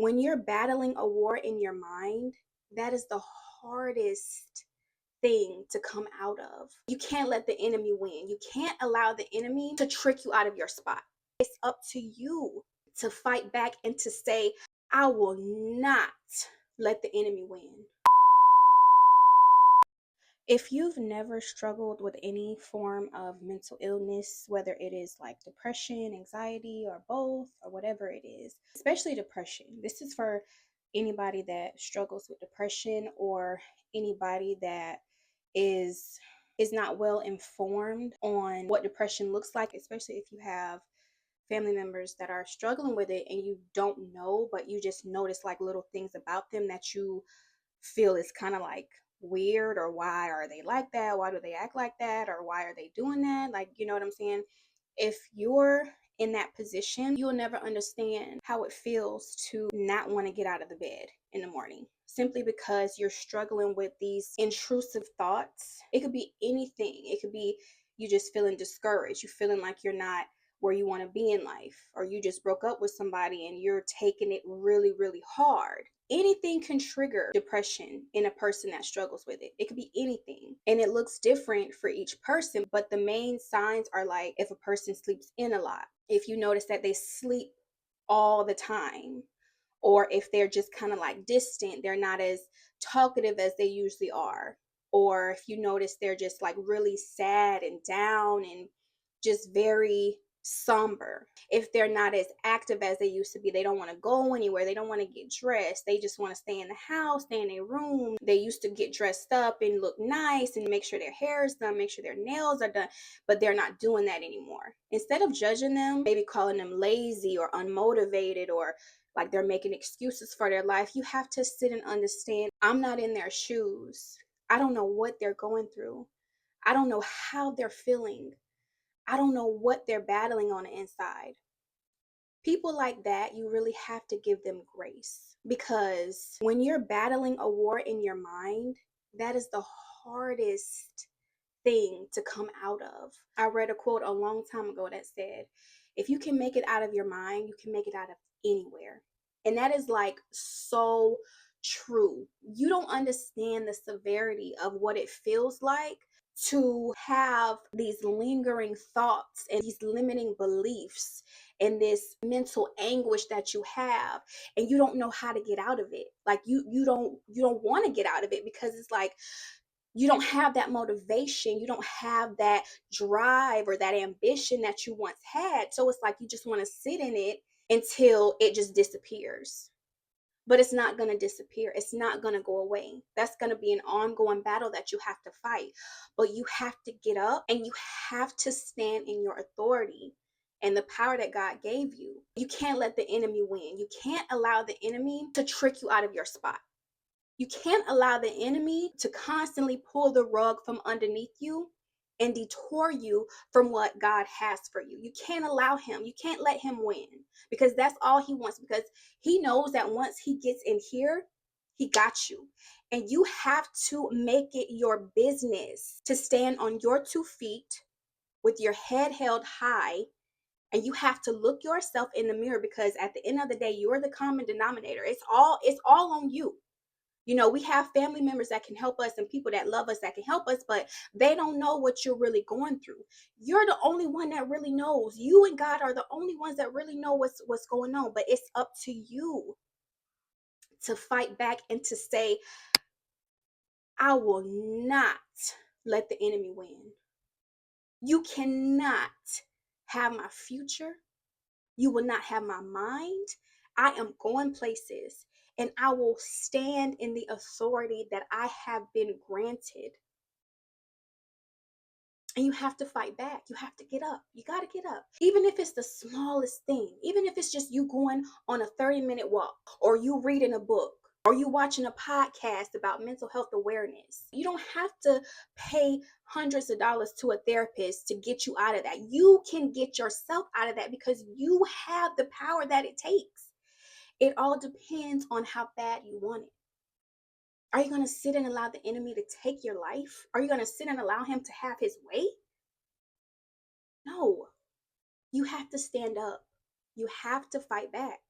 When you're battling a war in your mind, that is the hardest thing to come out of. You can't let the enemy win. You can't allow the enemy to trick you out of your spot. It's up to you to fight back and to say, I will not let the enemy win. If you've never struggled with any form of mental illness, whether it is like depression, anxiety, or both, or whatever it is, especially depression, this is for anybody that struggles with depression or anybody that is not well informed on what depression looks like, especially if you have family members that are struggling with it and you don't know, but you just notice like little things about them that you feel is kind of like weird, or why are they like that? Why do they act like that? Or why are they doing that? Like, you know what I'm saying? If you're in that position, you'll never understand how it feels to not want to get out of the bed in the morning simply because you're struggling with these intrusive thoughts. It could be anything. It could be you just feeling discouraged, you feeling like you're not where you want to be in life, or you just broke up with somebody and you're taking it really, really hard. Anything can trigger depression in a person that struggles with it. It could be anything. And it looks different for each person, but the main signs are like if a person sleeps in a lot, if you notice that they sleep all the time, or if they're just kind of like distant, they're not as talkative as they usually are, or if you notice they're just like really sad and down and just very somber, if they're not as active as they used to be, they don't want to go anywhere, they don't want to get dressed, they just want to stay in the house, stay in their room. They used to get dressed up and look nice and make sure their hair is done, make sure their nails are done, but they're not doing that anymore. Instead of judging them, maybe calling them lazy or unmotivated, or like they're making excuses for their life, you have to sit and understand, I'm not in their shoes. I don't know what they're going through. I don't know how they're feeling. I don't know what they're battling on the inside. People like that, you really have to give them grace, because when you're battling a war in your mind, that is the hardest thing to come out of. I read a quote a long time ago that said, if you can make it out of your mind, you can make it out of anywhere. And that is like so true. You don't understand the severity of what it feels like to have these lingering thoughts and these limiting beliefs and this mental anguish that you have, and you don't know how to get out of it. Like you don't want to get out of it, because it's like you don't have that motivation, you don't have that drive or that ambition that you once had. So it's like you just want to sit in it until it just disappears. But it's not going to disappear. It's not going to go away. That's going to be an ongoing battle that you have to fight. But you have to get up and you have to stand in your authority and the power that God gave you. You can't let the enemy win. You can't allow the enemy to trick you out of your spot. You can't allow the enemy to constantly pull the rug from underneath you and detour you from what God has for you. You can't allow him. You can't let him win, because that's all he wants, because he knows that once he gets in here, he got you. And you have to make it your business to stand on your 2 feet with your head held high. And you have to look yourself in the mirror, because at the end of the day, you're the common denominator. It's all on you. You know, we have family members that can help us and people that love us that can help us, but they don't know what you're really going through. You're the only one that really knows. You and God are the only ones that really know what's going on, but it's up to you to fight back and to say, I will not let the enemy win. You cannot have my future. You will not have my mind. I am going places, and I will stand in the authority that I have been granted. And you have to fight back. You have to get up. You got to get up. Even if it's the smallest thing, even if it's just you going on a 30-minute walk, or you reading a book, or you watching a podcast about mental health awareness. You don't have to pay hundreds of dollars to a therapist to get you out of that. You can get yourself out of that, because you have the power that it takes. It all depends on how bad you want it. Are you going to sit and allow the enemy to take your life? Are you going to sit and allow him to have his way? No. You have to stand up. You have to fight back.